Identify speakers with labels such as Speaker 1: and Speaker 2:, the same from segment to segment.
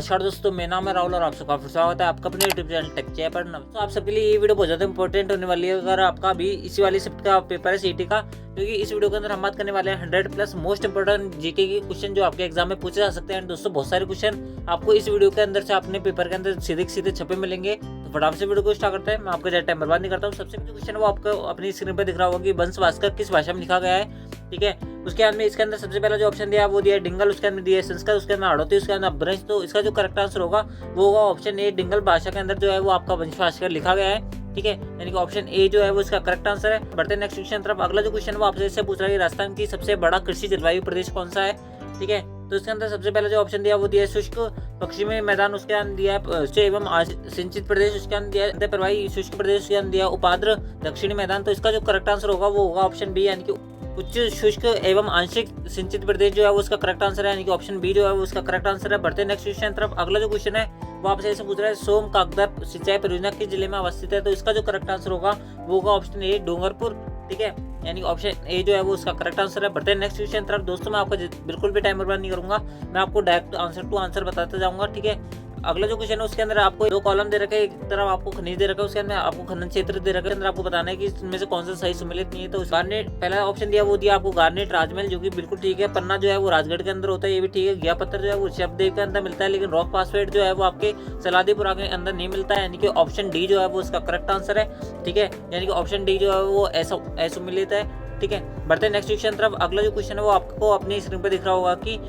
Speaker 1: नमस्कार दोस्तों, मेरा नाम है राहुल और आप सबका फिर स्वागत है आपका अपने यूट्यूब चैनल टेक चैनल पर। तो आप सबके लिए ये वीडियो बहुत ज़्यादा इंपॉर्टेंट होने वाली है अगर आपका भी इसी वाली शिफ्ट का पेपर है सीटी का, क्योंकि इस वीडियो के अंदर हम बात करने वाले हैं 100+ मोस्ट इंपोर्टेंट जीके के क्वेश्चन जो आपके एग्जाम में पूछे जा सकते हैं। दोस्तों बहुत सारे क्वेश्चन आपको इस वीडियो के अंदर से अपने पेपर के अंदर सीधे सीधे छपे मिलेंगे। तो फटाफट से वीडियो को स्टार्ट करते हैं, मैं आपका ज़्यादा टाइम बर्बाद नहीं करता हूँ। सबसे पहले क्वेश्चन वो आपको अपनी स्क्रीन पर दिख रहा होगा कि वंश भास्कर किस भाषा में लिखा गया है, ठीक है। उसके बाद में इसके अंदर सबसे पहला जो ऑप्शन दिया है वो दिया है डिंगल, उसके अंदर दिया है संस्कृत, उसके अंदर हाड़ौती, उसके अंदर ब्रज। तो इसका जो करेक्ट आंसर होगा वो होगा ऑप्शन ए, डिंगल भाषा के अंदर जो है वो आपका वंश भास्कर लिखा गया है, ठीक है। यानी कि ऑप्शन ए जो है वो इसका करेक्ट आंसर है। बढ़ते नेक्स्ट क्वेश्चन तरफ। अगला जो क्वेश्चन वो आपसे इससे पूछ रहा है राजस्थान की सबसे बड़ा कृषि जलवायु प्रदेश कौन सा है, ठीक है। तो इसके अंदर सबसे पहले जो ऑप्शन दिया वो दिया है शुष्क पश्चिमी मैदान, उसके अंदर दिया है एवं सिंचित प्रदेश, उसके अंदर दिया है प्रवाही शुष्क प्रदेश, उसके अंदर दिया उपाद्र दक्षिणी मैदान। तो इसका जो करेक्ट आंसर होगा वो होगा ऑप्शन बी, यानी कि उच्च शुष्क एवं आंशिक सिंचित प्रदेश जो है वो उसका करेक्ट आंसर है, यानी कि ऑप्शन बी जो है वो उसका करेक्ट आंसर है। बढ़ते नेक्स्ट क्वेश्चन तरफ। अगला जो क्वेश्चन है वो आपसे ऐसे पूछ रहा है सोम कागदर सिंचाई परियोजना किस जिले में अवस्थित है। तो इसका जो करेक्ट आंसर होगा वो होगा ऑप्शन ए, डूंगरपुर, ठीक है। यानी ऑप्शन ए जो है वो उसका करेक्ट आंसर है। बढ़ते नेक्स्ट क्वेश्चन तरफ। दोस्तों मैं आपका बिल्कुल भी टाइम बर्बाद नहीं करूंगा, मैं आपको डायरेक्ट आंसर टू आंसर बताते जाऊंगा, ठीक है। अगला जो क्वेश्चन है उसके अंदर आपको दो कॉलम दे रखे हैं, एक तरफ आपको खनिज दे रखा है, उसके अंदर आपको खनन क्षेत्र दे रखा है, अंदर आपको बताना है कि इसमें से कौन सा सही सम्मिलित नहीं है। तो गार्नेट पहला ऑप्शन दिया वो दिया आपको गार्नेट राजमहल, जो कि बिल्कुल ठीक है। पन्ना जो है वो राजगढ़ के अंदर होता है, ये भी ठीक है। घिया पत्थर जो है वो ऋषभदेव के अंदर मिलता है, लेकिन रॉक फास्फेट जो है वो आपके सलादीपुरा के अंदर नहीं मिलता है, यानी कि ऑप्शन डी जो है वो इसका करेक्ट आंसर है, ठीक है। यानी कि ऑप्शन डी जो है वो असम्मिलित है, ठीक है। बढ़ते नेक्स्ट क्वेश्चन तरफ। अगला जो क्वेश्चन है वो आपको अपनी स्क्रीन पर दिख रहा होगा कि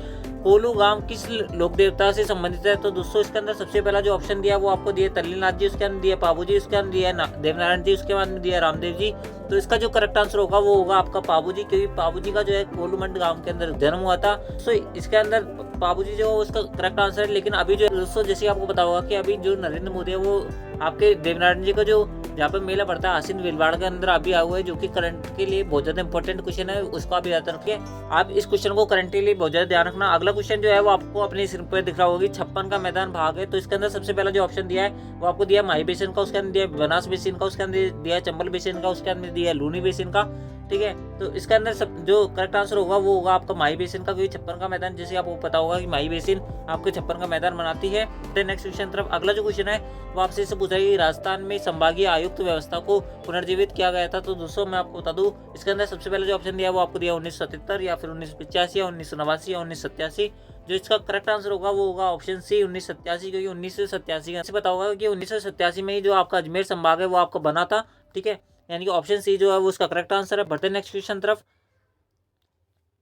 Speaker 1: कोलू गांव किस लोक देवता से संबंधित है। तो दोस्तों इसके अंदर सबसे पहला जो ऑप्शन दिया वो आपको दिया तल्लीनाथ जी, उसके अंदर दिया पाबू जी, उसके अंदर दिया देवनारायण जी, उसके बाद में दिया रामदेव जी। तो इसका जो करेक्ट आंसर होगा वो होगा आपका पाबू जी, क्योंकि पाबू जी का जो है कोलूमंड गांव के अंदर जन्म हुआ था। तो इसके अंदर पाबू जी जो है उसका करेक्ट आंसर है। लेकिन अभी जो दोस्तों जैसे आपको पता होगा कि अभी जो नरेंद्र मोदी है वो आपके देवनारायण जी का जो जहाँ पे मेला पड़ता है आसीन भीलवाड़ा के अंदर अभी आया हुआ है, जो कि करंट के लिए बहुत ज्यादा इंपॉर्टेंट क्वेश्चन है, उसको आप याद रखिए। आप इस क्वेश्चन को करंट के लिए बहुत ज्यादा ध्यान रखना। अगला क्वेश्चन जो है वो आपको अपनी स्क्रीन पर दिख रहा होगी 56 का मैदान भाग है। तो इसके अंदर सबसे पहला जो ऑप्शन दिया है वो आपको दिया माही बेसिन का, उसके अंदर दिया बनास बेसिन का, उसके अंदर दिया चंबल बेसिन का, उसके अंदर दिया लूनी बेसिन का, ठीक है। तो इसके अंदर सब जो करेक्ट आंसर होगा वो होगा आपका माही बेसिन का, क्योंकि 56 का मैदान जैसे आपको पता होगा कि माही बेसिन आपके 56 का मैदान बनाती है। नेक्स्ट क्वेश्चन तरफ। अगला जो क्वेश्चन है वो आपसे इससे पूछा है कि राजस्थान में संभागीय आयुक्त व्यवस्था को पुनर्जीवित किया गया था। तो दोस्तों मैं आपको बता दूं इसके अंदर सबसे पहले जो ऑप्शन दिया वो आपको दिया 1977 या फिर 1985 या 1989 या 1987। जो इसका करेक्ट आंसर होगा वो होगा ऑप्शन सी 1987, क्योंकि 1987 से पता होगा कि 1987 में ही जो आपका अजमेर संभाग है वो आपका बना था, ठीक है। यानी कि ऑप्शन सी जो है वो उसका करेक्ट आंसर है। बढ़ते नेक्स्ट क्वेश्चन तरफ।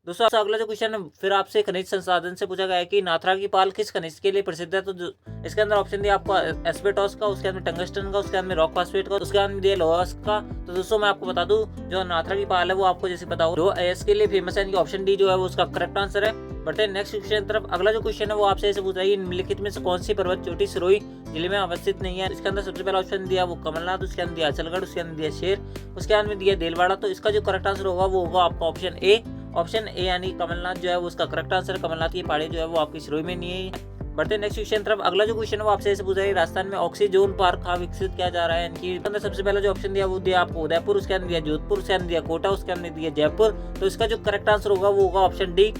Speaker 1: दोस्तों अगला जो क्वेश्चन है फिर आपसे खनिज संसाधन से पूछा गया है कि नाथरा की पाल किस खनिज के लिए प्रसिद्ध है। तो इसके अंदर ऑप्शन दिया आपको एस्बेस्टोस का, उसके अंदर टंगस्टन का, उसके अंदर रॉक फास्फेट का, उसके अंदर दिया लोहस का। तो दोस्तों मैं आपको बता दूं जो नाथरा की पाल है वो आपको जैसे पता हो लो एस के लिए फेमस है, यानी कि ऑप्शन डी जो है वो उसका करेक्ट आंसर है। बढ़ते नेक्स्ट क्वेश्चन तरफ। अगला जो क्वेश्चन है वो आपसे ऐसे पूछ रहा है निम्नलिखित में से कौन सी पर्वत चोटी सिरोही जिले में अवस्थित नहीं है। इसके अंदर सबसे पहला ऑप्शन दिया वो कमलनाथ, उसके अंदर दिया अचलगढ़, उसके अंदर दिया शेर, उसके अंदर दिया देलवाड़ा। तो इसका जो करेक्ट आंसर होगा वो होगा आपका ऑप्शन ए, ऑप्शन ए, यानी कमलनाथ जो है वो उसका करेक्ट आंसर है। कमलनाथ की पहाड़ी जो है वो आपकी सिरोही में नहीं है। बढ़ते नेक्स्ट क्वेश्चन तरफ। अगला जो क्वेश्चन है वो आपसे ऐसे पूछ रहा है राजस्थान में ऑक्सीजोन पार्क कहाँ विकसित किया जा रहा है। इनकी अंदर सबसे पहला जो ऑप्शन दिया वो दिया आपको उदयपुर, उसके अंदर दिया जोधपुर, उसके अंदर दिया कोटा, उसके अंदर दिया जयपुर। तो इसका जो करेक्ट आंसर होगा वो होगा ऑप्शन डी,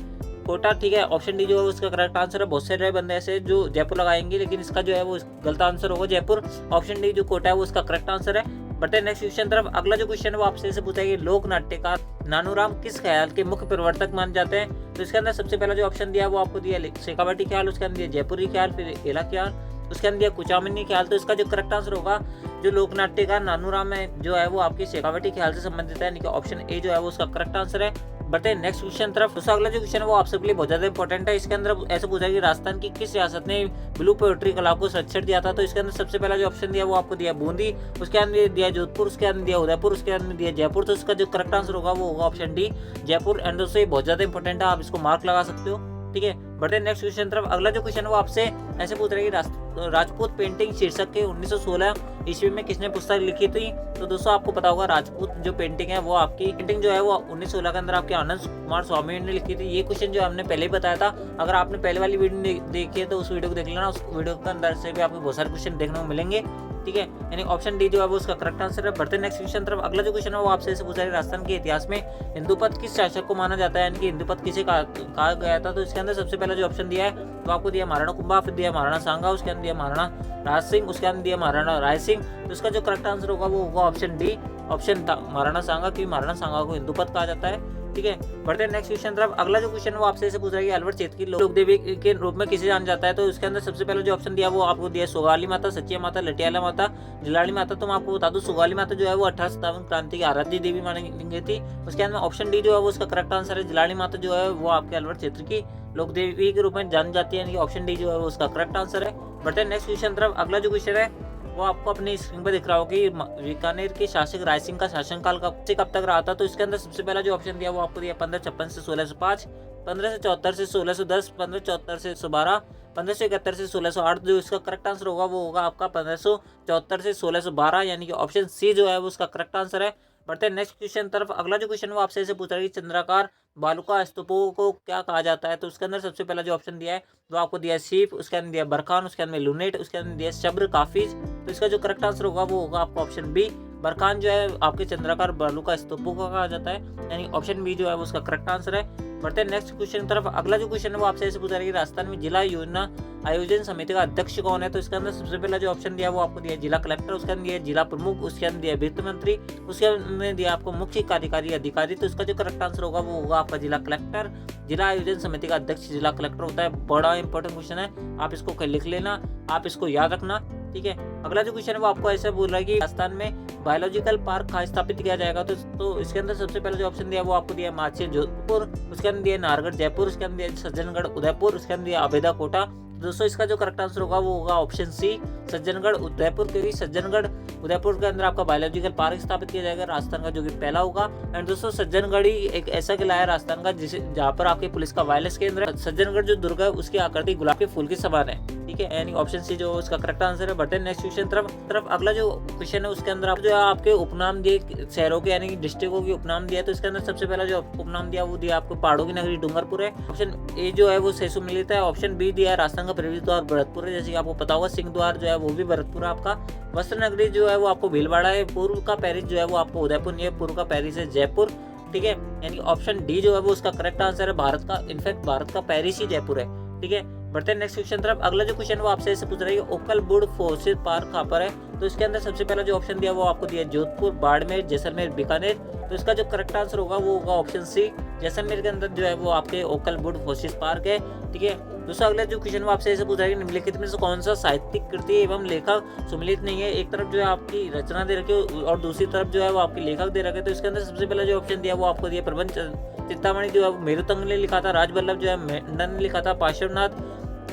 Speaker 1: कोटा, ठीक है। ऑप्शन डी जो है उसका करेक्ट आंसर है। बहुत सारे बंदे ऐसे जो जयपुर लगाएंगे, लेकिन इसका जो है वो गलत आंसर होगा जयपुर। ऑप्शन डी जो कोटा है वो उसका करेक्ट आंसर है। बढ़ते नेक्स्ट क्वेश्चन तरफ। अगला जो क्वेश्चन है वो आपसे ऐसे पूछा है कि लोक नाट्यकार नानूराम किस ख्याल के मुख्य प्रवर्तक माने जाते हैं। तो इसके अंदर सबसे पहला जो ऑप्शन दिया वो आपको दिया शेखावटी ख्याल, उसके अंदर दिया जयपुरी ख्याल, फिर एला ख्याल, उसके अंदर दिया कुचामनी ख्याल। तो इसका जो करेक्ट आंसर होगा जो लोक नाट्यकार नानूराम है जो है वो आपकी शेखावटी ख्याल से संबंधित है, यानी कि ऑप्शन ए जो है वो उसका करेक्ट आंसर है। बढ़ते हैं नेक्स्ट क्वेश्चन तरफ। दोस्तों अगला जो क्वेश्चन है वो आप सबके लिए बहुत ज्यादा इंपॉर्टेंट है। इसके अंदर ऐसे पूछा है कि राजस्थान की किस रियासत ने ब्लू पोएट्री कला को संरक्षण दिया था। तो इसके अंदर सबसे पहला जो ऑप्शन दिया वो आपको दिया बूंदी, उसके अंदर दिया जोधपुर, उसके अंदर दिया उदयपुर, उसके अंदर दिया जयपुर। तो इसका जो करेक्ट आंसर होगा वो होगा ऑप्शन डी, जयपुर। एंड दोस्तों ये बहुत ज्यादा इंपॉर्टेंट है, आप इसको मार्क लगा सकते हो, ठीक है। बढ़ते नेक्स्ट क्वेश्चन तरफ। अगला जो क्वेश्चन है वो आपसे ऐसे पूछ रहे हैं राजपूत पेंटिंग शीर्षक के 1916 ईस्वी में किसने पुस्तक लिखी थी। तो दोस्तों आपको पता होगा राजपूत जो पेंटिंग है वो आपकी पेंटिंग जो है वो 1916 के अंदर आपके आनंद कुमार स्वामी ने लिखी थी। ये क्वेश्चन जो हमने पहले ही बताया था, अगर आपने पहले वाली वीडियो देखी है तो उस वीडियो को देख लेना, उस वीडियो के अंदर से भी आपको बहुत सारे क्वेश्चन देखने को मिलेंगे। ठीक है, यानी ऑप्शन डी जो है वो उसका करेक्ट आंसर है। बढ़ते नेक्स्ट क्वेश्चन तरफ। अगला जो क्वेश्चन है वो आपसे ऐसे पूछा है, राजस्थान के इतिहास में हिंदुपथ किस शासक को माना जाता है, यानी कि हिंदुपथ किसे कहा गया था। तो इसके अंदर सबसे पहला जो ऑप्शन दिया है तो आपको दिया महाराणा कुंभा, फिर दिया महाराणा सांगा, उसके अंदर दिया महाराणा राज सिंह, उसके अंदर दिया महाराणा राय सिंह। तो इसका जो करेक्ट आंसर होगा वो होगा ऑप्शन डी, ऑप्शन महाराणा सांगा, क्योंकि महाराणा सांगा को हिंदुपथ कहा जाता है। ठीक है, बढ़ते हैं नेक्स्ट क्वेश्चन तरफ। अगला जो क्वेश्चन वो आपसे ऐसे पूछ रहा है कि अलवर क्षेत्र की लोक देवी के रूप में किसे जाना जाता है। तो इसके अंदर सबसे पहले जो ऑप्शन दिया वो आपको दिया सुगाली माता, सचिया माता, लटियाला माता, जिलाड़ी माता। तो मैं आपको बता दूं सुगाली माता जो है वो 1857 क्रांति की आराध्य देवी मानी गई थी। उसके अंदर ऑप्शन डी जो है वो उसका करेक्ट आंसर है। जिलाड़ी माता जो है वो आपके अलवर क्षेत्र की लोक देवी के रूप में जानी जाती है, यानी कि ऑप्शन डी जो है वो उसका करेक्ट आंसर है। बढ़ते हैं नेक्स्ट क्वेश्चन तरफ। अगला जो क्वेश्चन है वो आपको अपनी स्क्रीन पर दिख रहा होगा कि बीकानेर के शासक राय सिंह का शासनकाल कब से कब तक रहा था। तो इसके अंदर सबसे पहला जो ऑप्शन दिया वो आपको दिया 1556 से 1605, 1574 से 1610, 1574 से 1612, 1571 से 1608। जो इसका करेक्ट आंसर होगा वो होगा आपका 1574 से 1612, यानी कि ऑप्शन सी जो है वो उसका करेक्ट आंसर है। बढ़ते हैं नेक्स्ट क्वेश्चन तरफ। अगला जो क्वेश्चन वो आपसे ऐसे पूछ रहा है कि चंद्राकार बालुका स्तूपों को क्या कहा जाता है। तो उसके अंदर सबसे पहला जो ऑप्शन दिया है वो आपको दिया है शीप, उसके अंदर दिया बरखान, उसके अंदर लूनेट, उसके अंदर दिया शब्र काफिज। तो इसका जो करेक्ट आंसर होगा वो होगा आपका ऑप्शन बी, बरखान जो है आपके चंद्राकार बालुका स्तूपों को कहा जाता है, यानी ऑप्शन बी जो है वो उसका करेक्ट आंसर है। बढ़ते हैं नेक्स्ट क्वेश्चन तरफ। अगला जो क्वेश्चन है वो आपसे ऐसे पूछा है कि राजस्थान में जिला योजना आयोजन समिति का अध्यक्ष कौन है। तो इसके अंदर सबसे पहला जो ऑप्शन दिया वो आपको दिया जिला कलेक्टर, उसके अंदर दिया जिला प्रमुख, उसके अंदर दिया वित्त मंत्री, उसके अंदर दिया आपको मुख्य कार्यकारी अधिकारी। तो इसका जो करेक्ट आंसर होगा वो होगा आपका जिला कलेक्टर। जिला आयोजन समिति का अध्यक्ष जिला कलेक्टर होता है। बड़ा इंपॉर्टेंट क्वेश्चन है, आप इसको लिख लेना, आप इसको याद रखना। ठीक है, अगला जो क्वेश्चन है वो आपको ऐसे बोल रहा है कि राजस्थान में बायोलॉजिकल पार्क कहाँ स्थापित किया जाएगा। तो इसके अंदर सबसे पहले जो ऑप्शन दिया वो आपको दिया माचेल जोधपुर, उसके अंदर दिया नाहरगढ़ जयपुर, उसके अंदर दिया सज्जनगढ़ उदयपुर, उसके अंदर दिया अबेदा कोटा। दोस्तों इसका जो करेक्ट आंसर होगा वो होगा ऑप्शन सी, सज्जनगढ़ उदयपुर, क्योंकि सज्जनगढ़ उदयपुर के अंदर आपका बायोलॉजिकल पार्क स्थापित किया जाएगा राजस्थान का, जो कि पहला होगा। एंड दोस्तों सज्जनगढ़ ही एक ऐसा किला है राजस्थान का जिसे जहाँ पर आपके पुलिस का वायरलेस केंद्र है। सज्जनगढ़ जो दुर्ग है उसकी आकृति गुलाब के फूल के समान है। ठीक है, यानी ऑप्शन सी जो उसका करेक्ट आंसर है। बढ़ते हैं नेक्स्ट क्वेश्चन तरफ। अगला जो क्वेश्चन है उसके अंदर आप जो है आपके उपनाम दिए शहरों के यानी कि डिस्ट्रिक्टों के उपनाम दिया। तो इसके अंदर सबसे पहला जो उपनाम दिया वो दिया आपको पहाड़ों की नगरी डूंगरपुर है। ऑप्शन ए जो है वो सेसु मिलित है। ऑप्शन बी दिया राजस्थान का प्रवेश द्वार भरतपुर है, जैसे कि आपको पता होगा सिंह द्वार जो है वो भी भरतपुर है आपका। वस्त्र नगरी जो है वो आपको भीलवाड़ा है। पूर्व का पेरिस जो है वो आपको उदयपुर नहीं है, पूर्व का पेरिस है जयपुर। ठीक है, यानी ऑप्शन डी जो है वो उसका करेक्ट आंसर है। भारत का इनफैक्ट भारत का पेरिस ही जयपुर है। ठीक है, बढ़ते हैं नेक्स्ट क्वेश्चन तरफ। अगला जो क्वेश्चन वो आपसे ऐसे पूछ रहा है कि ओकल वुड फॉसिल पार्क कहाँ पर है। तो इसके अंदर सबसे पहला जो ऑप्शन दिया वो आपको दिया जोधपुर, बाड़मेर, जैसलमेर, बीकानेर। तो इसका जो करेक्ट आंसर होगा वो होगा ऑप्शन सी, जैसलमेर के अंदर जो है वो आपके ओकल वुड फॉसिल पार्क है। ठीक है, दूसरा अगला जो क्वेश्चन वो आपसे ऐसे पूछ रहा है कि निम्नलिखित में से कौन सा साहित्यिक कृति एवं लेखक सम्मिलित नहीं है। एक तरफ जो है आपकी रचना दे रखी है और दूसरी तरफ जो है वो आपके लेखक दे रखे। तो इसके अंदर सबसे पहला जो ऑप्शन दिया वो आपको दिया प्रबंध चिंतामणि जो है मेरुतंग ने लिखा था, राजवल्लभ जो है मेंडन ने लिखा था, पार्श्वनाथ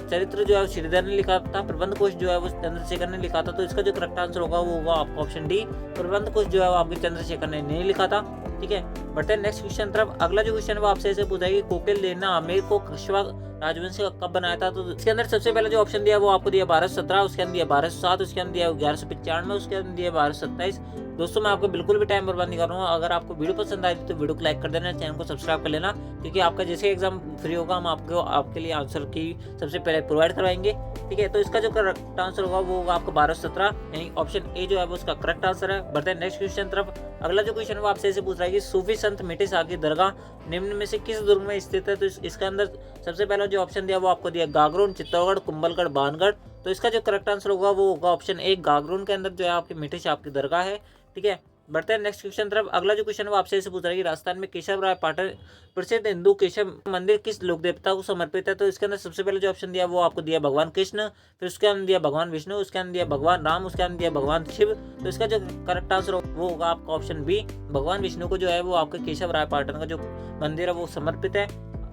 Speaker 1: चरित्र जो है श्रीधर ने लिखा था, प्रबंध कोश जो है वो चंद्रशेखर ने लिखा था। तो इसका जो करेक्ट आंसर होगा वो होगा आपका ऑप्शन डी, प्रबंध कोश जो है वो आपके चंद्रशेखर ने नहीं लिखा था। ठीक है, बढ़ते हैं नेक्स्ट क्वेश्चन तरफ। अगला जो क्वेश्चन है वो आपसे ऐसे पूछा है कि कोकिल देना आमेर को कछवा राजवंश कब बनाया था। तो इसके अंदर सबसे पहले जो ऑप्शन दिया वो आपको दिया 1217, उसके अंदर दिया 1207, उसके अंदर दिया 1195, उसके अंदर दिया 1227। दोस्तों मैं आपको बिल्कुल भी टाइम बर्बाद नहीं कर रहा हूँ। अगर आपको वीडियो पसंद आई तो वीडियो को लाइक कर देना, चैनल को सब्सक्राइब कर लेना, क्योंकि आपका जैसे एग्जाम फ्री होगा हम आपके लिए आंसर की सबसे पहले प्रोवाइड करवाएंगे। ठीक है, तो इसका जो करेक्ट आंसर होगा वो होगा आपका 1217, यानी ऑप्शन ए जो है वो उसका करेक्ट आंसर है। बढ़ते हैं नेक्स्ट क्वेश्चन तरफ। अगला जो क्वेश्चन वो आपसे ऐसे पूछ रहा है कि सूफी संत मिटे शाह की दरगाह निम्न में से किस दुर्ग में स्थित है। तो इसके अंदर सबसे पहला जो ऑप्शन दिया वो आपको दिया गागरोन, चित्तौड़गढ़, कुंभलगढ़, बानगढ़। तो इसका जो करेक्ट आंसर होगा वो होगा ऑप्शन ए, गागरोन के अंदर जो है आपके मिठे शाह की दरगाह है। ठीक है, बढ़ते हैं नेक्स्ट क्वेश्चन तरफ। अगला जो क्वेश्चन वो आपसे ऐसे पूछ रहा है कि राजस्थान में केशव राय पाटन प्रसिद्ध हिंदू केशव मंदिर किस लोक देवता को समर्पित है। तो इसके अंदर सबसे पहले जो ऑप्शन दिया वो आपको दिया भगवान कृष्ण, फिर उसके अंदर दिया भगवान विष्णु, उसके अंदर दिया भगवान राम, उसके अंदर दिया भगवान शिव। तो इसका जो करेक्ट आंसर वो होगा आपका ऑप्शन बी, भगवान विष्णु को जो है वो आपके केशव राय पाटन का जो मंदिर है वो समर्पित है।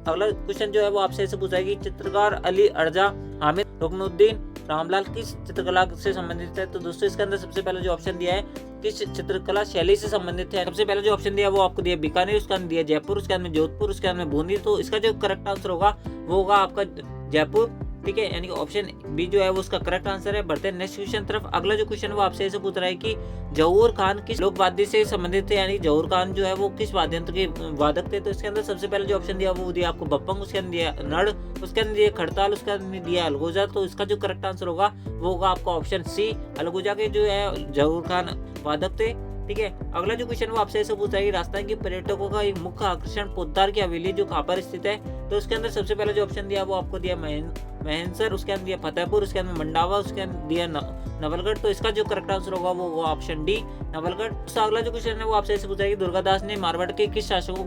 Speaker 1: अगला क्वेश्चन जो है वो आपसे ऐसे पूछा है कि चित्रकार अली अर्जा हामिद रुकनुद्दीन रामलाल किस चित्रकला से संबंधित है। तो दोस्तों इसके अंदर सबसे पहले जो ऑप्शन दिया है किस चित्रकला शैली से संबंधित है। सबसे पहले जो ऑप्शन दिया वो आपको दिया बीकानेर, उसके अंदर दिया जयपुर, उसके अंदर जोधपुर, उसके अंदर बूंदी। तो इसका जो करेक्ट आंसर होगा वो होगा आपका जयपुर। ठीक है, यानी कि ऑप्शन बी जो है वो उसका करेक्ट आंसर है। बढ़ते हैं नेक्स्ट क्वेश्चन तरफ। अगला जो क्वेश्चन वो आपसे ऐसे पूछ रहा है कि जहूर खान किस लोक वाद्य से संबंधित थे, यानी जहूर खान जो है वो किस वाद्य यंत्र के वादक थे। तो इसके अंदर सबसे पहले जो ऑप्शन दिया वो दिया आपको बप्पंग, उसके अंदर दिया नड़, उसके अंदर दिया खड़ताल, उसके अंदर दिया अलगोजा। तो इसका जो करेक्ट आंसर होगा वो होगा आपका ऑप्शन सी, अलगोजा के जो है जहूर खान वादक थे। ठीक है, अगला जो क्वेश्चन वो आपसे ऐसे पूछा है कि राजस्थान के पर्यटकों का एक मुख्य आकर्षण पोद्दार की हवेली जो खापर स्थित है। तो उसके अंदर सबसे पहले जो ऑप्शन दिया वो आपको दिया महेंसर, उसके अंदर दिया फतेहपुर, उसके अंदर मंडावा, उसके अंदर दिया नवलगढ़। तो इसका जो करेक्ट आंसर होगा वो होगा ऑप्शन डी, नवलगढ़। तो अगला जो क्वेश्चन है वो आपसे ऐसे पूछा है कि दुर्गादास ने मारवाड़ के किस शासक को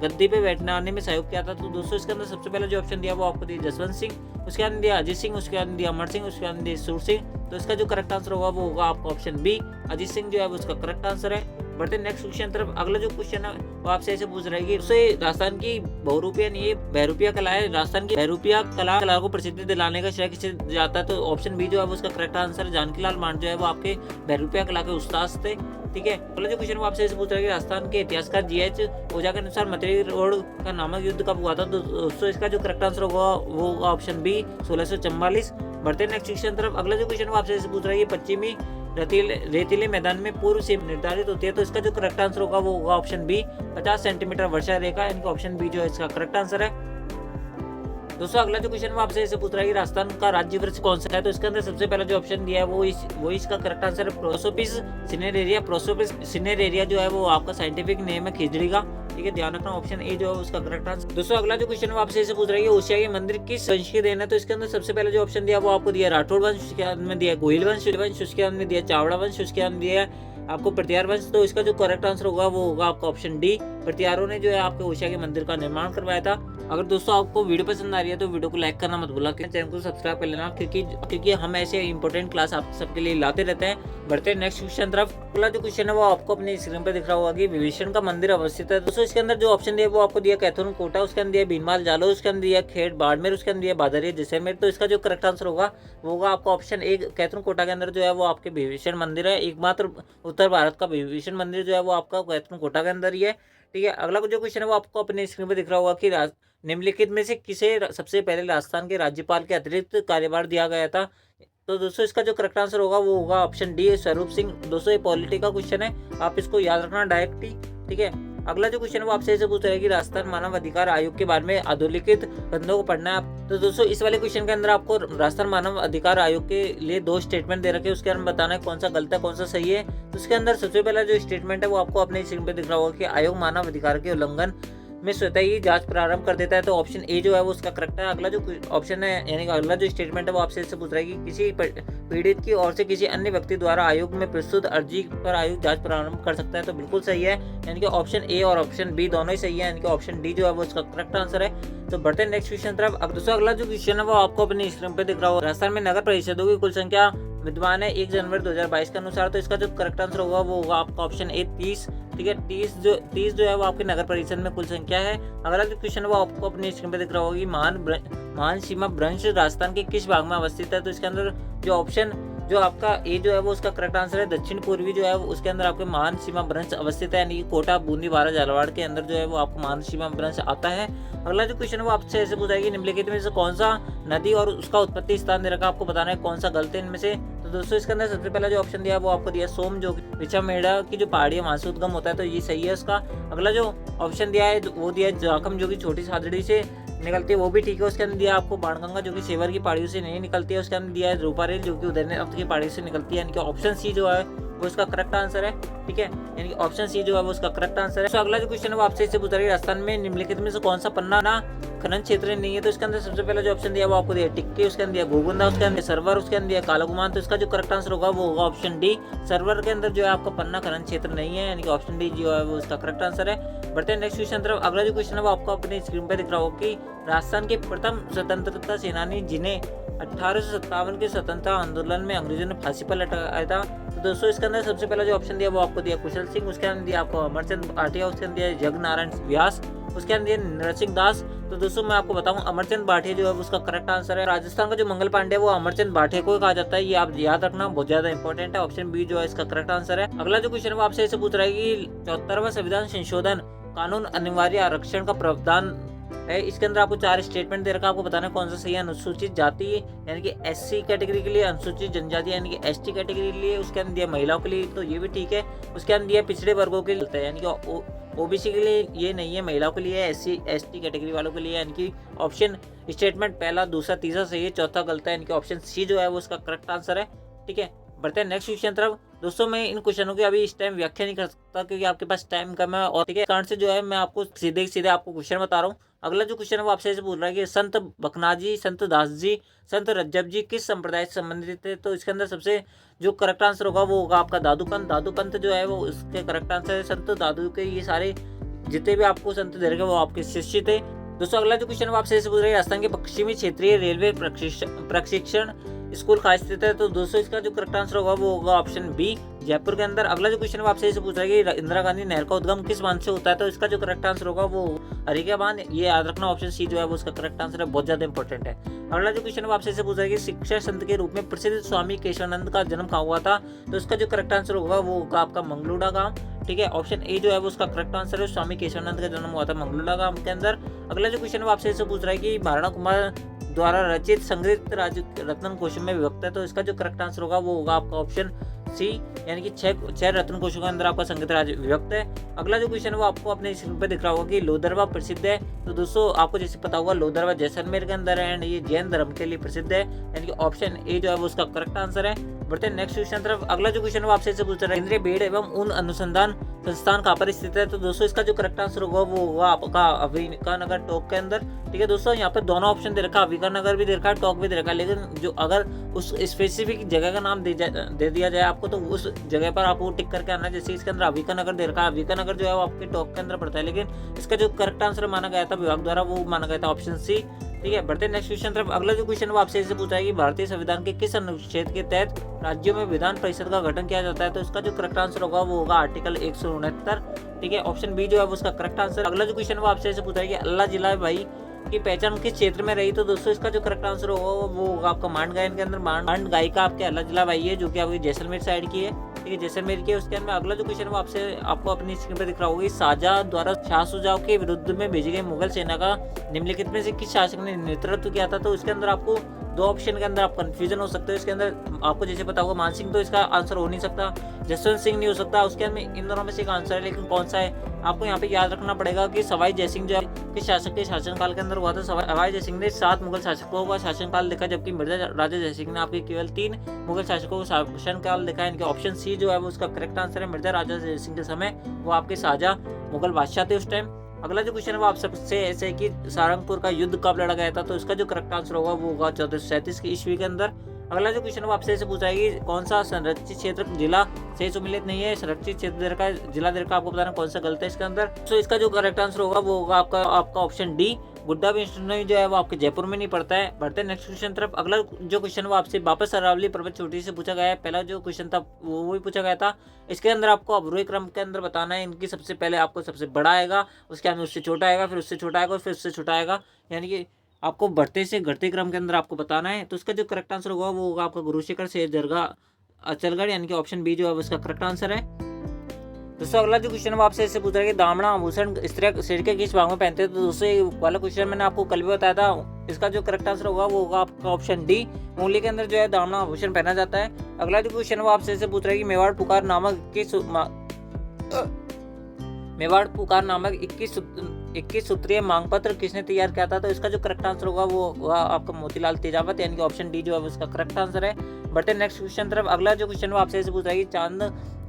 Speaker 1: गद्दी पे बैठने आने में सहयोग किया था। तो दोस्तों इसके अंदर सबसे पहले जो ऑप्शन दिया वो आपको दिया जसवंत सिंह, उसके अंदर दिया अजीत सिंह, उसके अंदर दिया अमर सिंह, उसके अंदर दिया सूर सिंह। तो इसका जो करेक्ट आंसर होगा वो होगा आपका ऑप्शन बी, अजीत सिंह जो है वो उसका करेक्ट आंसर है। बढ़ते नेक्स्ट क्वेश्चन तरफ। अगला जो क्वेश्चन है वो आपसे ऐसे पूछ रहा है कि उसे राजस्थान की बहुरूपिया नहीं बहरूपिया कला है, राजस्थान की बहरूपिया कला को प्रसिद्धि दिलाने का श्रेय किसे जाता है। तो ऑप्शन बी जो है वो उसका करेक्ट आंसर है। जानकीलाल मांड जो है वो आपके बहरूपिया कला के उस्ताद थे। ठीक है, अगला जो क्वेश्चन वो आपसे ऐसे पूछ रहा है कि राजस्थान के इतिहासकार जीएच ओझा के अनुसार मथुरा रोड का नामक युद्ध कब हुआ था। तो दोस्तों इसका जो करेक्ट आंसर होगा वो होगा ऑप्शन बी, 1644। बढ़ते नेक्स्ट क्वेश्चन तरफ। अगला जो क्वेश्चन वो आपसे ऐसे पूछ रहा है कि पश्चिमी रेतीले मैदान में पूर्व से निर्धारित होती है। तो इसका जो करेक्ट आंसर होगा वो होगा ऑप्शन बी, 50 सेंटीमीटर वर्षा रेखा, यानी कि ऑप्शन बी जो है इसका करेक्ट आंसर है। दोस्तों अगला जो क्वेश्चन वो आपसे ऐसे पूछ रहा है कि राजस्थान का राज्य वृक्ष कौन सा है। तो इसके अंदर सबसे पहला जो ऑप्शन दिया है वो इसका करेक्ट आंसर है प्रोसोपिस सिनेरेरिया। प्रोसोपिस सिनेरेरिया जो है वो आपका साइंटिफिक नेम है खिजड़ी का। ठीक है, ध्यान रखना ऑप्शन ए जो है उसका करेक्ट आंसर। दोस्तों अगला जो क्वेश्चन वो आपसे ऐसे पूछ रहा है कि ओसिया के मंदिर किस वंश की देन है। तो इसके अंदर सबसे पहले जो ऑप्शन दिया वो आपको दिया राठौड़ वंश, उसके अंदर में दिया गोहिल वंश, उसके अंदर में दिया चावड़ा वंश, उसके अंदर दिया आपको प्रतिहार वंश। तो इसका जो करेक्ट आंसर होगा वो होगा आपका ऑप्शन डी, प्रतिहारों ने जो है आपके ओसिया के मंदिर का निर्माण करवाया था। अगर दोस्तों आपको वीडियो पसंद आ रही है तो वीडियो को लाइक करना मत भूलना, चैनल को सब्सक्राइब कर लेना, क्योंकि हम ऐसे इंपॉर्टेंट क्लास आप सबके लिए लाते रहते हैं। बढ़ते हैं नेक्स्ट क्वेश्चन तरफ। अगला जो क्वेश्चन है वो आपको अपनी स्क्रीन पर दिख रहा होगा कि विभीषण का मंदिर अवस्थित है। दोस्तों इसके अंदर जो ऑप्शन दिया वो आपको दिया कैथून कोटा, उसके अंदर दिया भीनमाल जालो, उसके अंदर दिया खेड़ बाड़मेर, उसके अंदर दिया बादरिया जैसलमेर। तो इसका जो करेक्ट आंसर होगा वो होगा आपका ऑप्शन ए, कैथून कोटा के अंदर जो है वो आपके विभीषण मंदिर है। एकमात्र उत्तर भारत का विभीषण मंदिर जो है वो आपका कैथून कोटा के अंदर ही है। ठीक है, अगला जो क्वेश्चन है वो आपको अपने स्क्रीन पर दिख रहा होगा कि निम्नलिखित में से किसे सबसे पहले राजस्थान के राज्यपाल के अतिरिक्त कार्यभार दिया गया था। तो दोस्तों इसका जो करेक्ट आंसर होगा वो होगा ऑप्शन डी, स्वरूप सिंह। दोस्तों ये पॉलिटी का क्वेश्चन है, आप इसको याद रखना डायरेक्ट ही। ठीक है, अगला जो क्वेश्चन है वो आपसे ऐसे पूछ रहा है कि राजस्थान मानव अधिकार आयोग के बारे में अधोलिखित ग्रंथों को पढ़ना है। तो दोस्तों इस वाले क्वेश्चन के अंदर आपको राजस्थान मानव अधिकार आयोग के लिए 2 स्टेटमेंट दे रखे हैं, उसके अंदर बताना है कौन सा गलत है कौन सा सही है। तो उसके अंदर सबसे पहला जो स्टेटमेंट है वो आपको अपने स्क्रीन पे दिख रहा होगा कि आयोग मानव अधिकार के उल्लंघन में स्वतः ही जांच प्रारंभ कर देता है। तो ऑप्शन ए जो है वो उसका करेक्ट है। अगला जो ऑप्शन है यानी कि अगला जो स्टेटमेंट है वो आपसे इससे पूछ रहा है कि किसी पीड़ित की ओर से किसी अन्य व्यक्ति द्वारा आयोग में प्रस्तुत अर्जी पर आयोग जांच प्रारंभ कर सकता है। तो बिल्कुल सही है, यानी कि ऑप्शन ए और ऑप्शन बी दोनों ही सही है, यानी कि ऑप्शन डी जो है वो इसका करेक्ट आंसर है। तो बढ़ते हैं नेक्स्ट क्वेश्चन तरफ। अब दोस्तों अगला जो क्वेश्चन है वो आपको अपनी स्क्रीन पे दिख रहा होगा। राजस्थान में नगर परिषदों की कुल संख्या विद्यमान है 1 जनवरी 2022 के अनुसार। तो इसका जो करेक्ट आंसर होगा वो होगा आपका ऑप्शन ए, 30। ठीक है, 30 जो है वो आपके नगर परिषद में कुल संख्या है। अगला जो क्वेश्चन है वो आपको अपनी स्क्रीन पे दिख रहा होगा कि महान सीमा भ्रंश राजस्थान के किस भाग में अवस्थित है। तो इसके अंदर जो ऑप्शन जो आपका ए जो है वो उसका करेक्ट आंसर है। दक्षिण पूर्वी जो है उसके अंदर आपके महान सीमा भ्रंश अवस्थित है, यानी कि कोटा, बूंदी, बारा, झालावाड़ के अंदर जो है वो आपको महान सीमा भ्रंश आता है। अगला जो क्वेश्चन है वो आपसे ऐसे पूछा है कि निम्नलिखित में से कौन सा नदी और उसका उत्पत्ति स्थान दे रखा, आपको बताना है कौन सा गलत है इनमें से। तो दोस्तों इसके अंदर सबसे पहला जो ऑप्शन दिया वो आपको दिया सोम, जो विछामेड़ा की जो पहाड़ी है वहां से उद्गम होता है, तो ये सही है उसका। अगला जो ऑप्शन दिया है वो दिया जाखम, जो कि छोटी सादड़ी से निकलती है, वो भी ठीक है। उसके अंदर दिया आपको बाणगंगा, जो कि सेवर की पहाड़ियों से नहीं निकलती है। उसके अंदर दिया है रूपारेल, जो कि उदयनाथ की पहाड़ी से निकलती है, यानी कि ऑप्शन सी जो है वो इसका करेक्ट आंसर है। ठीक है, यानी कि ऑप्शन सी जो है वो उसका करेक्ट आंसर है। तो अगला जो क्वेश्चन है वो आपसे इससे पूछ रहा है राजस्थान में निम्नलिखित में से कौन सा पन्ना ना खनन क्षेत्र नहीं है। तो इसके अंदर सबसे पहला जो ऑप्शन दिया वो आपको दिया टिक्की, उसके अंदर दिया गोगुंदा, उसके अंदर सरवर, उसके अंदर दिया कालागुमान। तो इसका जो करेक्ट आंसर होगा वो होगा ऑप्शन डी, सरवर के अंदर जो है आपका पन्ना खनन क्षेत्र नहीं है, यानी कि ऑप्शन डी जो है वो उसका करेक्ट आंसर है। बढ़ते हैं नेक्स्ट क्वेश्चन तरफ। अगला जो क्वेश्चन है वो आपको अपनी स्क्रीन पर दिख रहा होगा कि राजस्थान के प्रथम स्वतंत्रता सेनानी जिन्हें 1857 के स्वतंत्रता आंदोलन में अंग्रेजों ने फांसी पर लटकाया था। तो दोस्तों इसके अंदर सबसे पहला जो ऑप्शन दिया वो आपको दिया कुशल सिंह, उसके अंदर दिया आपको अमरचंद भाटिया, उसके अंदर दिया जग नारायण व्यास, उसके अंदर दिया नरसिंह दास। तो दोस्तों मैं आपको बताऊं अमरचंद भाटिया जो है उसका करेक्ट आंसर है। राजस्थान का जो मंगल पांडे है वो अमरचंद भाटिया को कहा जाता है, ये आप याद रखना, बहुत ज्यादा इंपॉर्टेंट है। ऑप्शन बी जो है इसका करेक्ट आंसर है। अगला जो क्वेश्चन है वो आपसे ऐसे पूछ रहा है कि 74वां संविधान संशोधन कानून अनिवार्य आरक्षण का प्रावधान है। इसके अंदर आपको 4 स्टेटमेंट दे रखा है, आपको बताना है कौन सा सही है। अनुसूचित जाति यानी कि SC कैटेगरी के लिए, अनुसूचित जनजाति यानी कि ST कैटेगरी के लिए, उसके अंदर दिया महिलाओं के लिए, तो ये भी ठीक है। उसके अंदर दिया पिछड़े वर्गों के लिए यानी कि OBC के लिए ये नहीं है, महिलाओं के लिए, SC ST कैटेगरी वालों के लिए, यानी कि ऑप्शन स्टेटमेंट पहला, दूसरा, तीसरा सही है, चौथा गलत है, यानी कि ऑप्शन C जो है वो उसका करेक्ट आंसर है। ठीक है, बढ़ते हैं नेक्स्ट क्वेश्चन तरफ। दोस्तों मैं इन क्वेश्चनों की अभी इस टाइम व्याख्या नहीं कर सकता क्योंकि आपके पास टाइम कम है, और ठीक है कारण से जो है मैं आपको सीधे आपको क्वेश्चन बता रहा हूँ। अगला जो क्वेश्चन है वो आपसे ऐसे पूछ रहा है कि संत बकनाजी, संत दास जी, संत रज्जब जी किस संप्रदाय से संबंधित थे। तो इसके अंदर सबसे जो करेक्ट आंसर होगा वो होगा आपका दादूपंथ। दादूपंथ जो है वो इसके करेक्ट आंसर है। संत दादू के ये सारे जितने भी आपको संत दे रखे वो आपके शिष्य थे। दोस्तों अगला जो क्वेश्चन है वो आपसे ऐसे पूछ रहा है राजस्थान के पश्चिमी क्षेत्रीय रेलवे प्रशिक्षण स्कूल कहाँ स्थित है। तो दोस्तों इसका जो करेक्ट आंसर होगा वो होगा ऑप्शन बी, जयपुर के अंदर। अगला जो क्वेश्चन आपसे इसे पूछ रहा है कि इंदिरा गांधी नहर का उद्गम किस बांध से होता है। तो इसका जो करेक्ट आंसर होगा वो हरिका बांध। ये याद रखना, ऑप्शन सी जो है वो उसका करेक्ट आंसर है, बहुत ज्यादा इंपॉर्टेंट है। अगला जो क्वेश्चन आपसे इसे पूछ रहा है कि शिक्षा संत के रूप में प्रसिद्ध स्वामी केशवानंद का जन्म कहाँ हुआ था। तो इसका जो करेक्ट आंसर होगा वो होगा आपका मंगलूडा गांव। ठीक है, ऑप्शन ए जो है वो उसका करेक्ट आंसर है, स्वामी केशवानंद का जन्म हुआ था मंगलूडा गांव के अंदर। अगला जो क्वेश्चन आपसे इसे पूछ रहा है कि महाराणा कुमार द्वारा रचित संग्रहित राज्य रत्न कोश में विभक्त है। तो इसका जो करेक्ट आंसर होगा वो होगा आपका ऑप्शन सी, यानी कि छह रत्न कोशों के अंदर आपका संग्रहित राज्य विभक्त है। अगला जो क्वेश्चन है वो आपको अपने स्क्रीन पर दिख रहा होगा कि लोहदरवा प्रसिद्ध है। तो दोस्तों आपको जैसे पता होगा लोहदरवा जैसलमेर के अंदर है एंड ये जैन धर्म के लिए प्रसिद्ध है, यानी कि ऑप्शन ए जो है वो उसका करेक्ट आंसर है। बढ़ते हैं नेक्स्ट क्वेश्चन तरफ। अगला जो क्वेश्चन है वो आपसे पूछ रहा है केंद्रीय भेड़ एवं ऊन अनुसंधान संस्थान कहाँ पर स्थित है। तो दोस्तों इसका जो करेक्ट आंसर होगा वो होगा आपका अविका नगर टोंक के अंदर। ठीक है दोस्तों, यहाँ पे दोनों ऑप्शन दे रखा है, अविका नगर भी दे रखा है, टोंक भी दे रखा है, लेकिन जो अगर उस स्पेसिफिक जगह का नाम दे दिया जाए आपको तो उस जगह पर आपको टिक करके आना है। जैसे इसके अंदर अविका नगर दे रखा है, अविका नगर जो है वो आपके टोंक के अंदर पड़ता है, लेकिन इसका जो करेक्ट आंसर माना गया था विभाग द्वारा वो माना गया था ऑप्शन सी। ठीक है, बढ़ते नेक्स्ट क्वेश्चन तरफ। अगला जो क्वेश्चन वो आपसे इसे पूछा है कि भारतीय संविधान के किस अनुच्छेद के तहत राज्यों में विधान परिषद का गठन किया जाता है। तो इसका जो करेक्ट आंसर होगा वो होगा आर्टिकल 169। ठीक है, ऑप्शन बी जो है वो उसका करेक्ट आंसर। अगला जो क्वेश्चन वो आपसे इसे पूछा है कि अल्लाह जिला भाई की पहचान किस क्षेत्र में रही। तो दोस्तों इसका जो करेक्ट आंसर होगा वो होगा आपका मांड गायन के अंदर। मांड गायिका आपके अल्लाह जिला भाई है जो कि आपकी जैसलमेर साइड की है। ठीक है, जैसलमेर की है। उसके अंदर अगला जो क्वेश्चन वो आपको अपनी स्क्रीन पर दिख रहा होगा, शाहजहां द्वारा शाह सुजाओ के विरुद्ध में भेजी गई मुगल सेना का निम्नलिखित में से किस शासक ने नेतृत्व किया था। तो इसके अंदर आपको दो ऑप्शन के अंदर आप कंफ्यूजन हो सकते हो। इसके अंदर आपको जैसे पता होगा मान सिंह तो इसका आंसर हो नहीं सकता, जसवंत सिंह नहीं हो सकता। उसके अंदर इन दोनों में से एक आंसर है, लेकिन कौन सा है आपको यहाँ पे याद रखना पड़ेगा कि सवाई जयसिंह जो है किस शासक के शासनकाल के अंदर हुआ था। सवाई जयसिंह ने 7 मुगल शासकों का शासनकाल देखा, जबकि मिर्जा राजा जयसिंह ने आपके केवल 3 मुगल शासकों का शासनकाल देखा। इनके ऑप्शन सी जो है वो उसका करेक्ट आंसर है। मिर्जा राजा जयसिंह के समय वो आपके शाहजहां मुगल बादशाह थे उस टाइम। अगला जो क्वेश्चन है वो आप सबसे ऐसे है कि सारंगपुर का युद्ध कब लड़ा गया था। तो इसका जो करेक्ट आंसर होगा वो होगा 1437 की ईस्वी के अंदर। अगला जो क्वेश्चन है वो आपसे ऐसे पूछा है कि कौन सा संरक्षित क्षेत्र जिला से सम्मिलित नहीं है। संरक्षित क्षेत्र दे रखा है, जिला दे रखा है, आपको बताना कौन सा गलत है इसके अंदर। तो इसका जो करेक्ट आंसर होगा वो होगा आपका ऑप्शन डी, गुड्डा भी जो है वो आपके जयपुर में नहीं पड़ता है। बढ़ते हैं नेक्स्ट क्वेश्चन तरफ। अगला जो क्वेश्चन वो आपसे वापस अरावली पर्वत चोटी से पूछा गया है। पहला जो क्वेश्चन था वो भी पूछा गया था। इसके अंदर आपको अवरोही क्रम के अंदर बताना है, इनकी सबसे पहले आपको सबसे बड़ा आएगा, उसके अंदर उससे छोटा आएगा, फिर उससे छोटा आएगा, फिर उससे छोटा आएगा, यानी कि आपको बढ़ते से घटते क्रम के अंदर आपको बताना है। तो इसका जो करेक्ट आंसर होगा वो होगा आपका गुरुशेखर से दरगाह अचलगढ़, यानी कि ऑप्शन बी जो है उसका करेक्ट आंसर है। दोस्तों अगला जो क्वेश्चन है आपसे इससे पूछ रहा है कि दामना आभूषण स्त्रियां शरीर के किस भाग में पहनते हैं। तो दोस्तों वाला क्वेश्चन मैंने आपको कल भी बताया था। इसका जो करेक्ट आंसर होगा वो होगा आपका ऑप्शन डी, उंगली के अंदर जो है दामना आभूषण पहना जाता है। अगला जो क्वेश्चन है वो आपसे इससे पूछ रहा है कि मेवाड़ पुकार नामक 21 सूत्रीय मांग पत्र किसने तैयार किया था। तो इसका जो करेक्ट आंसर होगा वो होगा आपका मोतीलाल तेजावत, यानी कि ऑप्शन डी जो है उसका करेक्ट आंसर है। बढ़ते नेक्स्ट क्वेश्चन तरफ। अगला जो क्वेश्चन वो आपसे ऐसे पूछ रहा है कि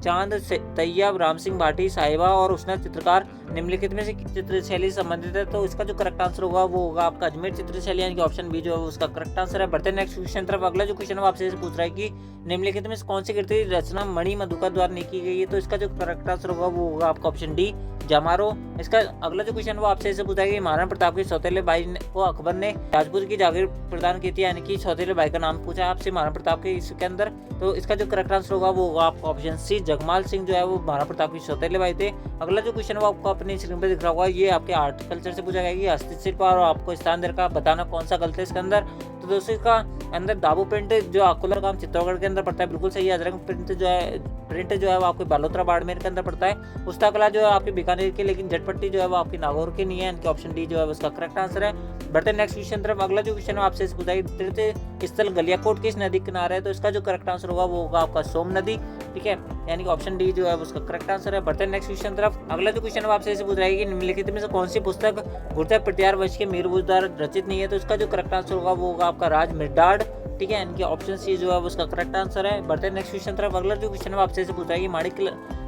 Speaker 1: चांद तैयब, राम सिंह भाटी, साहिबा और उसने चित्रकार निम्नलिखित में से चित्र शैली संबंधित है। तो इसका जो करेक्ट आंसर होगा वो होगा आपका अजमेर चित्र शैली, यानी कि ऑप्शन बी जो है उसका करेक्ट आंसर है। बढ़ते नेक्स्ट क्वेश्चन तरफ। अगला जो क्वेश्चन है आपसे पूछ रहा है कि निम्नलिखित में कौन सी कृति रचना मणि मधुकर द्वारा नहीं की गई है। तो इसका जो करेक्ट आंसर होगा वो होगा आपका ऑप्शन डी, जमारो। इसका अगला जो क्वेश्चन वो आपसे ऐसे पूछा है कि महाराणा प्रताप के सौतेले भाई को अकबर ने राजपूत की जागीर प्रदान की थी, यानी कि सौतेले भाई का नाम पूछा है आपसे महाराणा प्रताप के इसके अंदर। तो इसका जो करेक्ट आंसर होगा वो होगा आपका ऑप्शन सी, जगमाल सिंह जो है वो महाराणा प्रताप के सौतेले भाई थे। अगला जो क्वेश्चन वो आपको अपनी स्क्रीन पे दिख रहा होगा, ये आपके आर्टिकल्चर से पूछा गया कि हस्तशिल्प और आपको स्थान दर का बताना कौन सा गलत है इसके अंदर। तो दोस्तों इसका अंदर दाबू प्रिंट जो आकुलर काम चित्तौड़गढ़ के अंदर पड़ता है, बिल्कुल सही है। अजरंग प्रिंट जो है वो आपके बालोतरा बाड़मेर के अंदर पड़ता है। पुस्तक कला जो है आपकी बीकानेर की, लेकिन झटपट्टी जो है वो आपकी नागौर की नहीं है, इनके ऑप्शन डी जो है उसका करेक्ट आंसर है। बढ़ते नेक्स्ट क्वेश्चन तरफ। अगला जो क्वेश्चन है आपसे पूछा है तीर्थ स्थल गलियाकोट किस नदी किनारे है, तो इसका जो करेक्ट आंसर होगा वो होगा आपका सोम नदी, ठीक है, यानी कि ऑप्शन डी जो है उसका करेक्ट आंसर है। बढ़ते नेक्स्ट क्वेश्चन तरफ। अगला जो क्वेश्चन है आपसे पूछ रहा है कि निम्नलिखित में से कौन सी पुस्तक गुरुदेव प्रत्यार वंश के मीरबुज द्वारा रचित नहीं है, तो इसका जो करेक्ट आंसर होगा वो होगा आपका राज मिर्डाड, ठीक है, इनके ऑप्शन सी जो है उसका करेक्ट आंसर है। बढ़ते नेक्स्ट क्वेश्चन तरफ। अगला जो क्वेश्चन है आपसे पूछ रहा है कि माणिक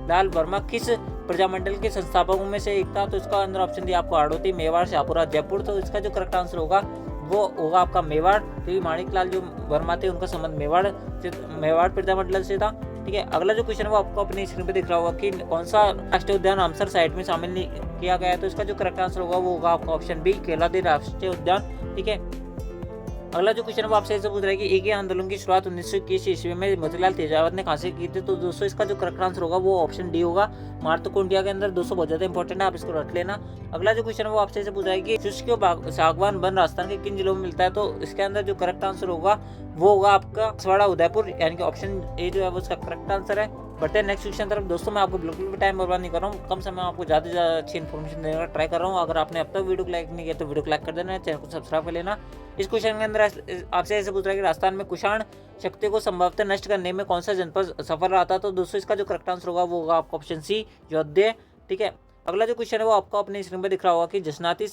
Speaker 1: लाल वर्मा किस प्रजामंडल के संस्थापकों में से एक था, तो इसका अंदर ऑप्शन दिया आपको हाड़ौती, मेवाड़, शाहपुरा, जयपुर, तो इसका जो करेक्ट आंसर होगा वो होगा आपका मेवाड़, क्योंकि माणिक लाल जो वर्मा थे उनका संबंध मेवाड़ प्रजामंडल से था, ठीक है। अगला जो क्वेश्चन है वो आपको अपनी स्क्रीन पे दिख रहा होगा कि कौन सा राष्ट्रीय उद्यान रामसर साइट में शामिल नहीं किया गया है, तो इसका जो करेक्ट आंसर होगा वो होगा आपका ऑप्शन बी, केलादी राष्ट्रीय उद्यान, ठीक है। अगला जो क्वेश्चन है वो आपसे पूछ रहा है कि एक ही आंदोलन की शुरुआत 1921 ईस्वी में मोतीलाल तेजावत ने कहाँ से की थी, तो दोस्तों इसका जो करेक्ट आंसर होगा वो ऑप्शन डी होगा, मार्तकुंडिया के अंदर। दोस्तों बहुत ज्यादा इंपॉर्टेंट है, आप इसको रट लेना। अगला जो क्वेश्चन है वो आपसे पूछ रहा है कि शुष्क सागवान वन राजस्थान के किन जिलों में मिलता है, तो इसके अंदर जो करेक्ट आंसर होगा वो होगा आपका बांसवाड़ा, उदयपुर, यानी कि ऑप्शन ए जो है वो उसका करेक्ट आंसर है। बढ़ते हैं नेक्स्ट क्वेश्चन तरफ। दोस्तों मैं आपको बिल्कुल भी टाइम बर्बाद नहीं कर रहा हूँ, कम समय में आपको ज़्यादा से ज़्यादा अच्छी इन्फॉर्मेशन देने का ट्राई कर रहा हूँ। अगर आपने अब तक वीडियो को लाइक नहीं किया तो वीडियो को लाइक कर देना, चैनल को सब्सक्राइब कर लेना। इस क्वेश्चन के अंदर आपसे ऐसे पूछ रहा है कि राजस्थान में कुषाण शक्ति को संभवतः नष्ट करने में कौन सा जनपद सफल रहा था, तो दोस्तों इसका जो करेक्ट आंसर होगा वो होगा आपका ऑप्शन सी, योध्या, ठीक है। अगला जो क्वेश्चन है वो आपको अपने स्क्रीन पर दिख रहा होगा कि जसनाती।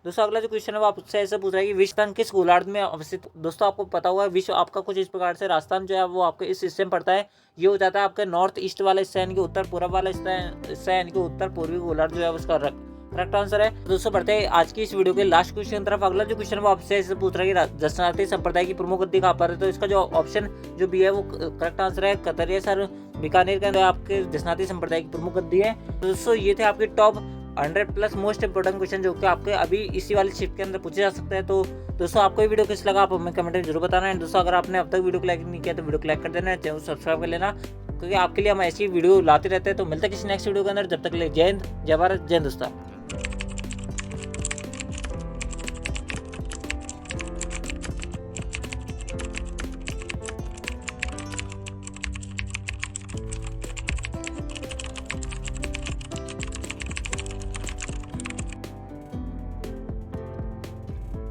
Speaker 1: दोस्तों अगला जो क्वेश्चन है वो आपसे ऐसे पूछ रहा है कि विश्व किस गोलार्ध में अवस्थित। दोस्तों आपको पता होगा विश्व आपका कुछ इस प्रकार से, राजस्थान जो है वो आपके इस हिस्से में पड़ता है, ये हो जाता है आपका नॉर्थ ईस्ट वाला हिस्सा, यानी कि उत्तर पूर्व वाला हिस्सा, यानी कि उत्तर पूर्वी गोलार्ध जो है उसका करेक्ट आंसर है। दोस्तों बढ़ते हैं आज की इस वीडियो के लास्ट क्वेश्चन तरफ। अगला जो क्वेश्चन है वो आपसे ऐसे पूछ रहा है कि जसनाती संप्रदाय की प्रमुख गद्दी कहाँ पर है, तो इसका जो ऑप्शन जो बी है वो करेक्ट आंसर है, कतरिया सर बीकानेर के अंदर आपके जसनाती संप्रदाय की प्रमुख गद्दी है। दोस्तों ये थे आपके top 100 plus most important question जो कि आपके अभी इसी वाली शिफ्ट के अंदर पूछे जा सकते हैं। तो दोस्तों आपको ये वीडियो कैसे लगा आप हमें कमेंट में जरूर बताना है। दोस्तों अगर आपने अब तक वीडियो को लाइक नहीं किया तो वीडियो को लाइक कर देना, चैनल को सब्सक्राइब कर लेना, क्योंकि आपके लिए हम ऐसी वीडियो लाते रहते हैं। तो मिलते हैं किसी नेक्स्ट वीडियो के अंदर, जब तक के लिए जय हिंद, जय भारत, जय हिंदुस्तान।